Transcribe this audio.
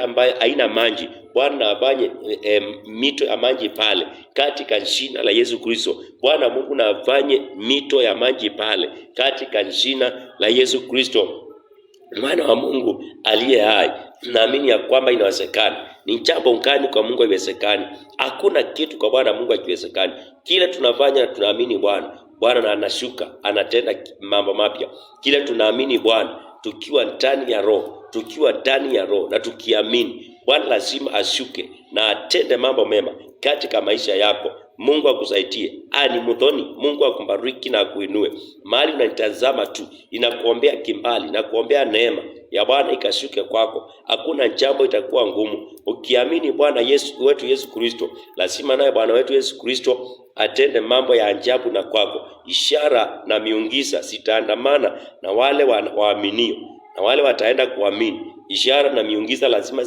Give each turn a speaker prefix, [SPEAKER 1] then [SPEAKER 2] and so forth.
[SPEAKER 1] ambayo haina maji, Bwana afanye mito ya maji pale katika jina la Yesu Kristo. Bwana Mungu na afanye mito ya maji pale katika jina la Yesu Kristo, Mwana wa Mungu aliye hai. Naamini ya kwamba inawezekana. Ni jambo gani kwa Mungu haiwezekani? Hakuna kitu kwa Bwana Mungu hakiwezekani. Kile tunafanya tunaamini Bwana na anashuka, anatenda mambo mapya. Kile tunaamini Bwana, tukiwa ndani ya roho na tukiamini, Bwana lazima ashuke na atende mambo mema katika maisha yako. Mungu akusaidie. Ani mudhoni, Mungu akubariki na akuinue. Mahali unanitazama tu, inakuombea kimbali, inakuombea neema ya Bwana ikashuke kwako. Hakuna jambo itakuwa ngumu. Ukiamini Bwana wetu Yesu Kristo, lazima naye Bwana wetu Yesu Kristo atende mambo ya ajabu na kwako. Ishara na miujiza zitaandamana na wale waaminio, na wale wataenda kuamini. Ishara na miujiza lazima